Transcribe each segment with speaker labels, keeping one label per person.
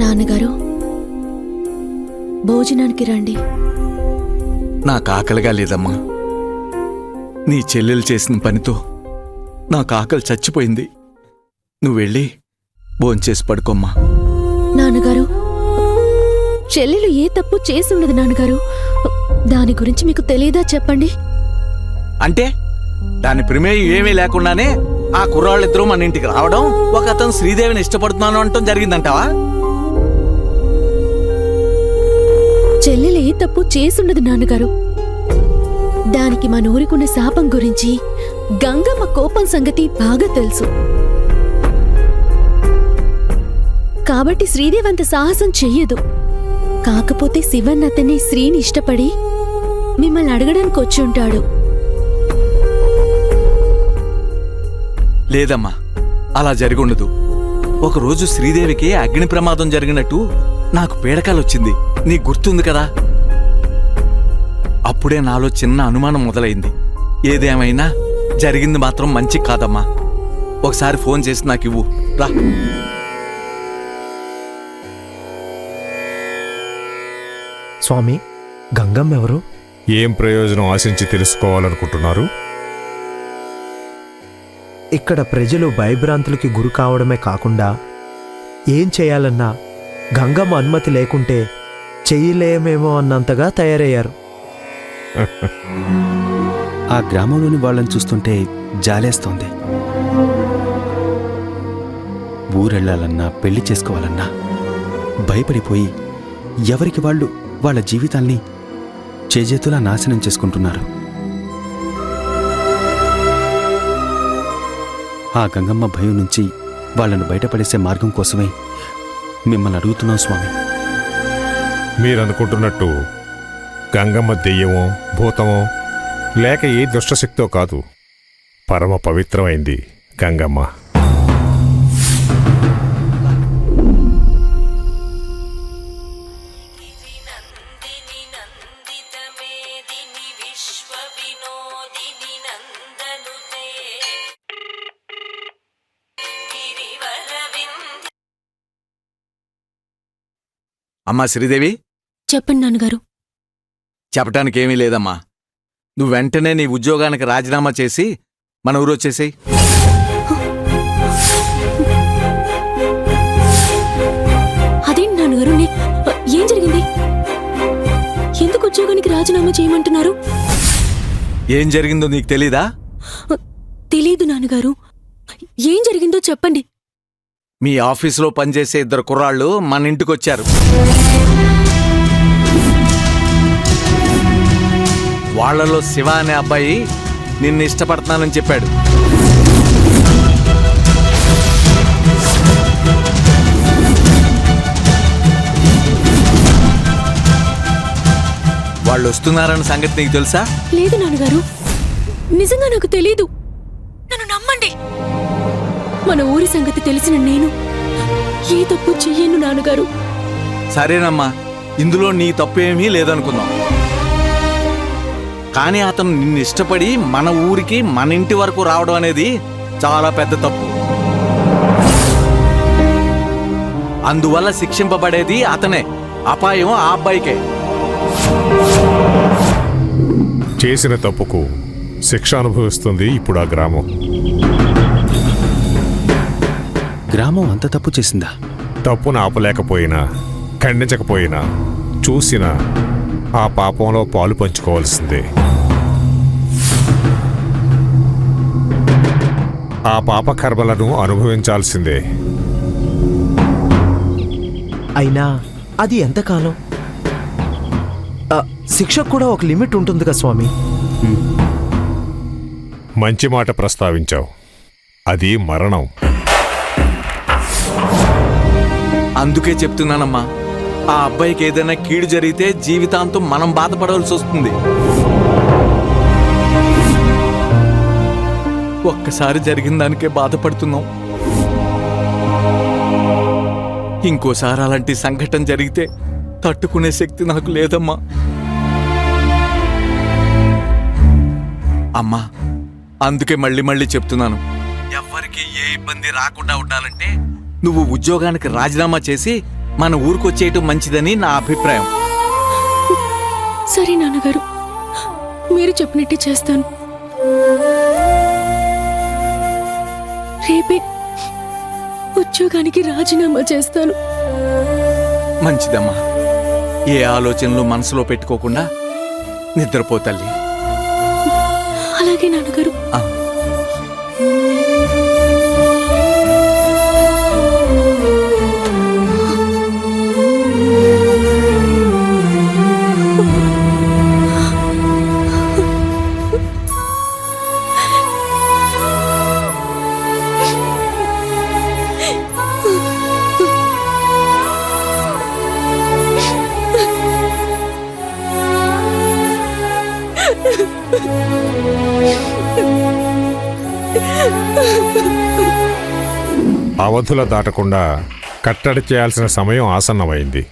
Speaker 1: నాన్నగారు, భోజనానికి రండి.
Speaker 2: నాకు ఆకలిగా లేదమ్మా. నీ చెల్లెలు చేసిన పనితో నాకు ఆకలి చచ్చిపోయింది. నువ్వు వెళ్ళి భోంచేసి పడుకోమ్మా.
Speaker 1: నాన్నగారు, చెల్లెలు ఏ తప్పు చేసుండదు నాన్నగారు. దాని గురించి మీకు తెలియదా చెప్పండి.
Speaker 2: అంటే దాని ప్రమేయం ఏమీ లేకుండానే ఆ కుర్రాళ్ళిద్దరూ మన ఇంటికి రావడం, ఒక అతను శ్రీదేవిని ఇష్టపడుతున్నాను అంటాం జరిగిందంటావా?
Speaker 1: చెల్లెలు ఏ తప్పు చేసుండదు నాన్నగారు. దానికి మన ఊరికున్న శాపం గురించి గంగమ్మ కోపం సంగతి బాగా తెలుసు. కాబట్టి శ్రీదేవి అంత సాహసం చెయ్యదు. కాకపోతే శివన్ అతన్ని శ్రీని ఇష్టపడి మిమ్మల్ని అడగడానికి వచ్చి ఉంటాడు.
Speaker 2: లేదమ్మా, అలా జరిగుండదు. ఒకరోజు శ్రీదేవికి అగ్ని ప్రమాదం జరిగినట్టు నాకు పీడకాలొచ్చింది. నీకు గుర్తుంది కదా? అప్పుడే నాలో చిన్న అనుమానం మొదలైంది. ఏదేమైనా జరిగింది మాత్రం మంచి కాదమ్మా. ఒకసారి ఫోన్ చేసి నాకు ఇవ్వు రా.
Speaker 3: స్వామి, గంగమ్మ ఎవరు?
Speaker 4: ఏం ప్రయోజనం ఆశించి తెలుసుకోవాలనుకుంటున్నారు?
Speaker 3: ఇక్కడ ప్రజలు భయభ్రాంతులకి గురి కావడమే కాకుండా ఏం చేయాలన్నా గంగమ్మ అనుమతి లేకుంటే చెయ్యలేమేమో అన్నంతగా తయారయ్యారు.
Speaker 5: ఆ గ్రామంలోని వాళ్ళని చూస్తుంటే జాలేస్తోంది. ఊరెళ్లాలన్నా పెళ్లి చేసుకోవాలన్నా భయపడిపోయి ఎవరికి వాళ్ళు వాళ్ళ జీవితాల్ని చేజేతులా నాశనం చేసుకుంటున్నారు. ఆ గంగమ్మ భయం నుంచి వాళ్ళను బయటపడేసే మార్గం కోసమే మిమ్మల్ని అడుగుతున్నాం స్వామి.
Speaker 4: మీరనుకుంటున్నట్టు గంగమ్మ దెయ్యమో భూతమో లేక ఏ దుష్టశక్తో కాదు. పరమ పవిత్రమైంది గంగమ్మ.
Speaker 2: అమ్మా శ్రీదేవి,
Speaker 1: చెప్పండి నాన్నగారు.
Speaker 2: చెప్పటానికేమీ లేదమ్మా. నువ్వు వెంటనే నీ ఉద్యోగానికి రాజీనామా చేసి మన ఊరు వచ్చేసేయ్.
Speaker 1: అదేంటి నాన్నగారు, ఏం జరిగింది? ఎందుకు ఉద్యోగానికి రాజీనామా చేయమంటున్నారు?
Speaker 2: ఏం జరిగిందో నీకు తెలీదా?
Speaker 1: తెలీదు నాన్నగారు. ఏం జరిగిందో చెప్పండి.
Speaker 2: మీ ఆఫీసులో పనిచేసే 2 కుర్రాళ్ళు మన ఇంటికొచ్చారు. వాళ్లలో శివ అనే అబ్బాయి నిన్ను ఇష్టపడుతున్నానని చెప్పాడు. వాళ్ళు వస్తున్నారన్న సంగతి నీకు తెలుసా?
Speaker 1: లేదు నాన్నగారు, నిజంగా నాకు తెలీదు. నన్ను నమ్మండి. మన ఊరి సంగతి తెలిసిన నేను ఏ తప్పు చెయ్యను నాన్నగారు.
Speaker 2: సరేనమ్మా, ఇందులో నీ తప్పేమీ లేదనుకుందాం. కానీ అతను నిన్ను ఇష్టపడి మన ఊరికి మన ఇంటి వరకు రావడం అనేది చాలా పెద్ద తప్పు. అందువల్ల శిక్షింపబడేది అతనే. అపాయం ఆ అబ్బాయికే.
Speaker 4: చేసిన తప్పుకు శిక్ష అనుభవిస్తుంది ఇప్పుడు ఆ గ్రామం.
Speaker 5: గ్రామం అంత తప్పు చేసిందా?
Speaker 4: తప్పును ఆపలేకపోయినా ఖండించకపోయినా చూసినా ఆ పాపంలో పాలు పంచుకోవాల్సిందే. ఆ పాప కర్మలను అనుభవించాల్సిందే.
Speaker 3: అయినా అది ఎంతకాలం? శిక్షకు కూడా ఒక లిమిట్ ఉంటుందిగా స్వామి.
Speaker 4: మంచి మాట ప్రస్తావించావు. అది మరణం.
Speaker 2: అందుకే చెప్తున్నానమ్మా, ఆ అబ్బాయికి ఏదైనా కీడు జరిగితే జీవితాంతం మనం బాధపడవలసి వస్తుంది. ఒక్కసారి జరిగిన దానికే బాధపడుతున్నాం. ఇంకోసారి అలాంటి సంఘటన జరిగితే తట్టుకునే శక్తి నాకు లేదమ్మా. అమ్మా, అందుకే మళ్ళీ మళ్ళీ చెప్తున్నాను, ఎవ్వరికి ఏ ఇబ్బంది రాకుండా ఉండాలంటే నువ్వు ఉద్యోగానికి రాజీనామా చేసి మన ఊరికొచ్చేయటం మంచిదని నా అభిప్రాయం.
Speaker 1: సరే నాన్నగారు, మీరు చెప్పినట్టే చేస్తాను. రేపే ఉద్యోగానికి రాజీనామా చేస్తాను.
Speaker 2: మంచిదమ్మా. ఏ ఆలోచనలు మనసులో పెట్టుకోకుండా నిద్రపో తల్లి.
Speaker 1: అలాగే నాన్నగారు.
Speaker 2: ఆ.
Speaker 4: అవధుల దాటకుండా కట్టడి చేయాల్సిన సమయం ఆసన్నమైంది.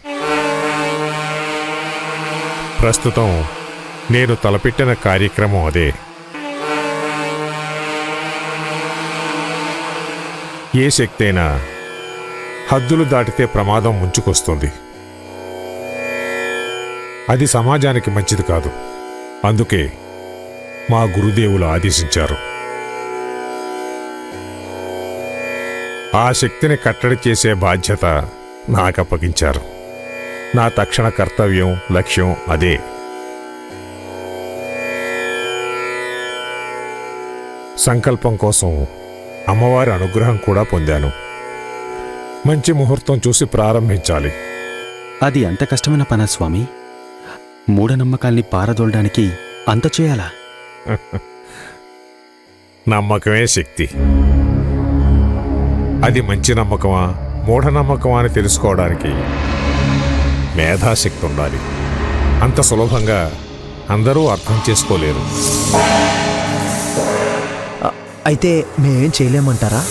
Speaker 4: ప్రస్తుతం నేను తలపెట్టిన కార్యక్రమం అదే. ఏ శక్తి అయినా హద్దులు దాటితే ప్రమాదం ముంచుకొస్తుంది. అది సమాజానికి మంచిది కాదు. అందుకే మా గురుదేవులు ఆదేశించారు. ఆ శక్తిని కట్టడి చేసే బాధ్యత నాకప్పగించారు. నా తక్షణ కర్తవ్యం, లక్ష్యం అదే. సంకల్పం కోసం అమ్మవారి అనుగ్రహం కూడా పొందాను. మంచి ముహూర్తం చూసి ప్రారంభించాలి.
Speaker 5: అది అంత కష్టమైన పనా స్వామి? మూఢనమ్మకాల్ని పారదోలడానికి అంత చేయాలా?
Speaker 4: నమ్మకమే శక్తి. అది మంచి నమ్మకమా, మూఢనమ్మకమా అని తెలుసుకోవడానికి మేధాశక్తి ఉండాలి. అంత సులభంగా అందరూ అర్థం చేసుకోలేరు.
Speaker 3: అయితే మేమేం చేయలేమంటారా?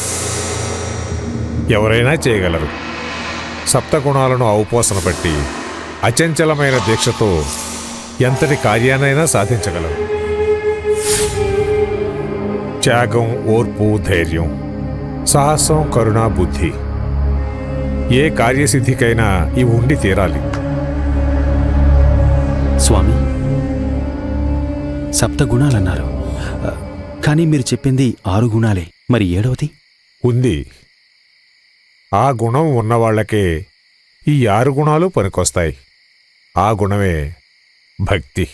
Speaker 4: ఎవరైనా చేయగలరు. సప్తగుణాలను ఔపోసన పట్టి అచంచలమైన దీక్షతో ఎంతటి కార్యానైనా సాధించగలరు. త్యాగం, ఓర్పు, ధైర్యం, సాహసం, కరుణ, బుద్ధి, ఏ కార్యసిద్ధికైనా ఇవి ఉండి తీరాలి.
Speaker 5: స్వామి, సప్తగుణాలన్నారు, కానీ మీరు చెప్పింది 6 గుణాలే. మరి 7వది?
Speaker 4: ఉంది. ఆ గుణం ఉన్నవాళ్లకే ఈ 6 గుణాలు పనికొస్తాయి. ఆ గుణమే భక్తి.